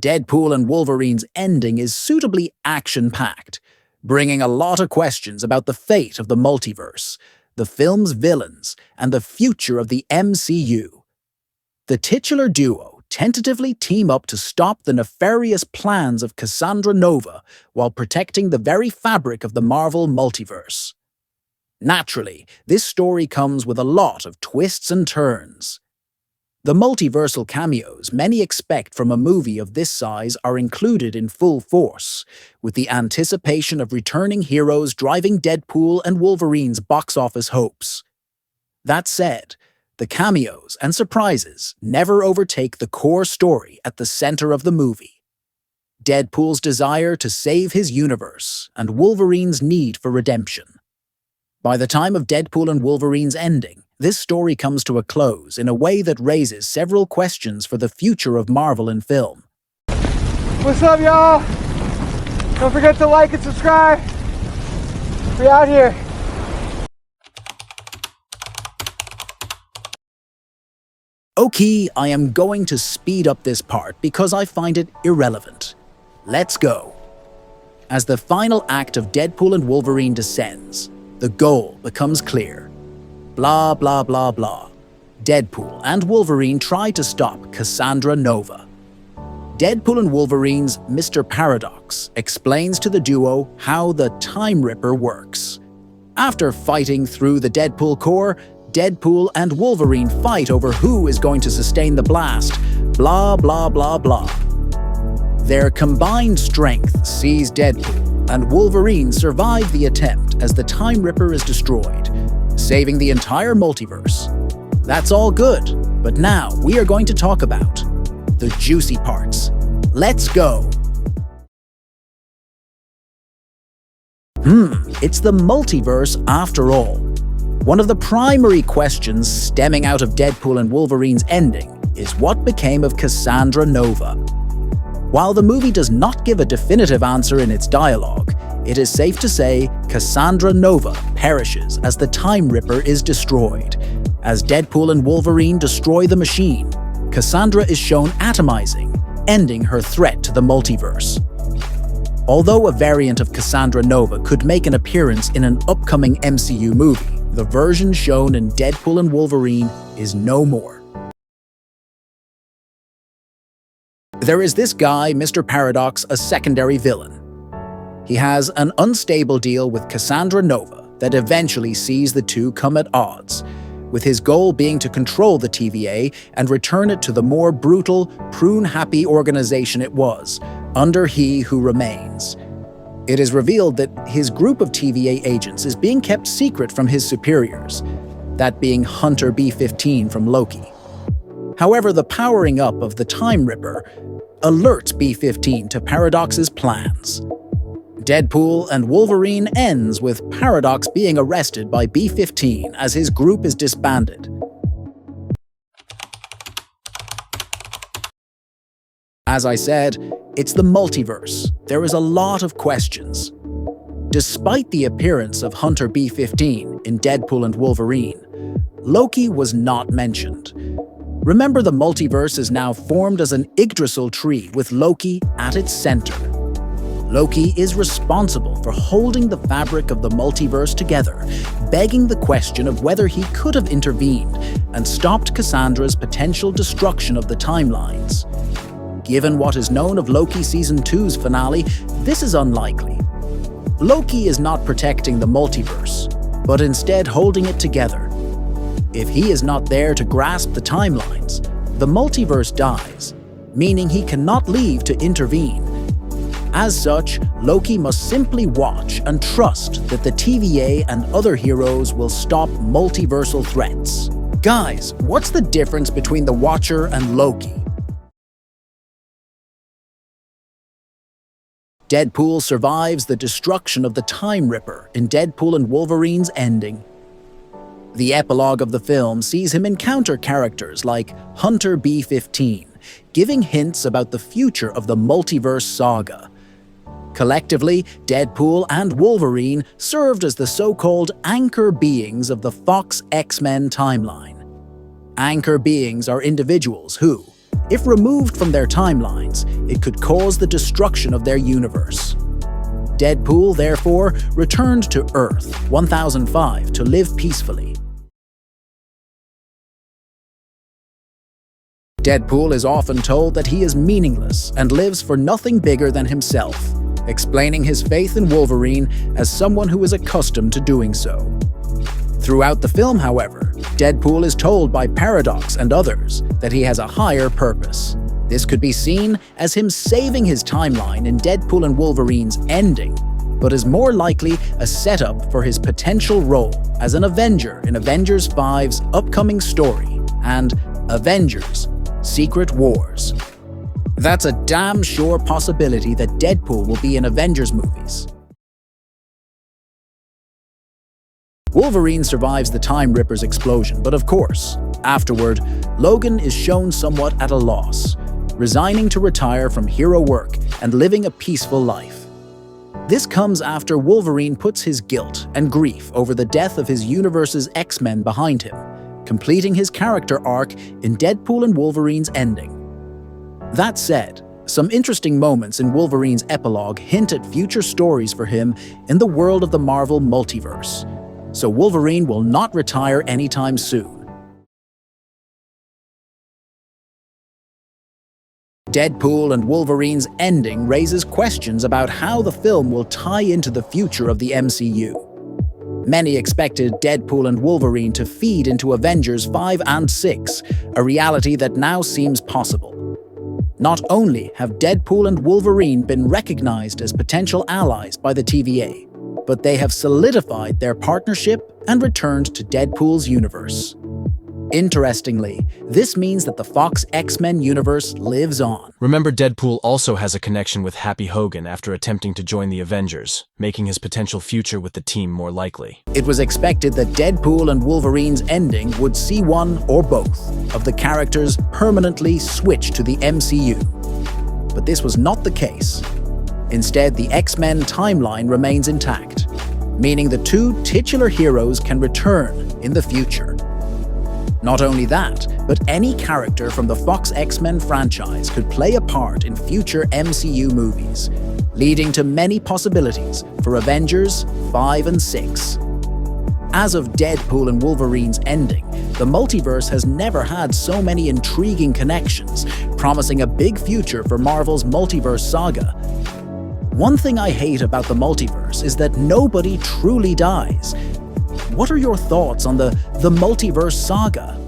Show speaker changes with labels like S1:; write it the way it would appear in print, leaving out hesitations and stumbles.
S1: Deadpool and Wolverine's ending is suitably action-packed, bringing a lot of questions about the fate of the multiverse, the film's villains, and the future of the MCU. The titular duo tentatively team up to stop the nefarious plans of Cassandra Nova while protecting the very fabric of the Marvel multiverse. Naturally, this story comes with a lot of twists and turns. The multiversal cameos many expect from a movie of this size are included in full force, with the anticipation of returning heroes driving Deadpool and Wolverine's box office hopes. That said, the cameos and surprises never overtake the core story at the center of the movie. Deadpool's desire to save his universe and Wolverine's need for redemption. By the time of Deadpool and Wolverine's ending, this story comes to a close in a way that raises several questions for the future of Marvel in film.
S2: What's up, y'all? Don't forget to like and subscribe. We out here.
S1: Okay, I am going to speed up this part because I find it irrelevant. Let's go. As the final act of Deadpool and Wolverine descends, the goal becomes clear. Blah, blah, blah, blah. Deadpool and Wolverine try to stop Cassandra Nova. Deadpool and Wolverine's Mr. Paradox explains to the duo how the Time Ripper works. After fighting through the Deadpool core, Deadpool and Wolverine fight over who is going to sustain the blast. Blah, blah, blah, blah. Their combined strength sees Deadpool and Wolverine survive the attempt as the Time Ripper is destroyed, saving the entire multiverse. That's all good, but now we are going to talk about the juicy parts. Let's go! It's the multiverse after all. One of the primary questions stemming out of Deadpool and Wolverine's ending is what became of Cassandra Nova. While the movie does not give a definitive answer in its dialogue, it is safe to say Cassandra Nova perishes as the Time Ripper is destroyed. As Deadpool and Wolverine destroy the machine, Cassandra is shown atomizing, ending her threat to the multiverse. Although a variant of Cassandra Nova could make an appearance in an upcoming MCU movie, the version shown in Deadpool and Wolverine is no more. There is this guy, Mr. Paradox, a secondary villain. He has an unstable deal with Cassandra Nova that eventually sees the two come at odds, with his goal being to control the TVA and return it to the more brutal, prune-happy organization it was, under He Who Remains. It is revealed that his group of TVA agents is being kept secret from his superiors, that being Hunter B-15 from Loki. However, the powering up of the Time Ripper alerts B-15 to Paradox's plans. Deadpool and Wolverine ends with Paradox being arrested by B-15 as his group is disbanded. As I said, it's the multiverse. There is a lot of questions. Despite the appearance of Hunter B-15 in Deadpool and Wolverine, Loki was not mentioned. Remember, the multiverse is now formed as an Yggdrasil tree with Loki at its center. Loki is responsible for holding the fabric of the multiverse together, begging the question of whether he could have intervened and stopped Cassandra's potential destruction of the timelines. Given what is known of Loki Season 2's finale, this is unlikely. Loki is not protecting the multiverse, but instead holding it together. If he is not there to grasp the timelines, the multiverse dies, meaning he cannot leave to intervene. As such, Loki must simply watch and trust that the TVA and other heroes will stop multiversal threats. Guys, what's the difference between the Watcher and Loki? Deadpool survives the destruction of the Time Ripper in Deadpool and Wolverine's ending. The epilogue of the film sees him encounter characters like Hunter B-15, giving hints about the future of the multiverse saga. Collectively, Deadpool and Wolverine served as the so-called anchor beings of the Fox X-Men timeline. Anchor beings are individuals who, If removed from their timelines, it could cause the destruction of their universe. Deadpool, therefore, returned to Earth 1005 to live peacefully. Deadpool is often told that he is meaningless and lives for nothing bigger than himself, explaining his faith in Wolverine as someone who is accustomed to doing so. Throughout the film, however, Deadpool is told by Paradox and others that he has a higher purpose. This could be seen as him saving his timeline in Deadpool and Wolverine's ending, but is more likely a setup for his potential role as an Avenger in Avengers 5's upcoming story and Avengers: Secret Wars. That's a damn sure possibility that Deadpool will be in Avengers movies. Wolverine survives the Time Ripper's explosion, but of course, afterward, Logan is shown somewhat at a loss, resigning to retire from hero work and living a peaceful life. This comes after Wolverine puts his guilt and grief over the death of his universe's X-Men behind him, completing his character arc in Deadpool and Wolverine's ending. That said, some interesting moments in Wolverine's epilogue hint at future stories for him in the world of the Marvel multiverse, so Wolverine will not retire anytime soon. Deadpool and Wolverine's ending raises questions about how the film will tie into the future of the MCU. Many expected Deadpool and Wolverine to feed into Avengers 5 and 6, a reality that now seems possible. Not only have Deadpool and Wolverine been recognized as potential allies by the TVA, but they have solidified their partnership and returned to Deadpool's universe. Interestingly, this means that the Fox X-Men universe lives on.
S3: Remember, Deadpool also has a connection with Happy Hogan after attempting to join the Avengers, making his potential future with the team more likely.
S1: It was expected that Deadpool and Wolverine's ending would see one or both of the characters permanently switch to the MCU. But this was not the case. Instead, the X-Men timeline remains intact, meaning the two titular heroes can return in the future. Not only that, but any character from the Fox X-Men franchise could play a part in future MCU movies, leading to many possibilities for Avengers 5 and 6. As of Deadpool and Wolverine's ending, the multiverse has never had so many intriguing connections, promising a big future for Marvel's multiverse saga. One thing I hate about the multiverse is that nobody truly dies. What are your thoughts on the multiverse saga?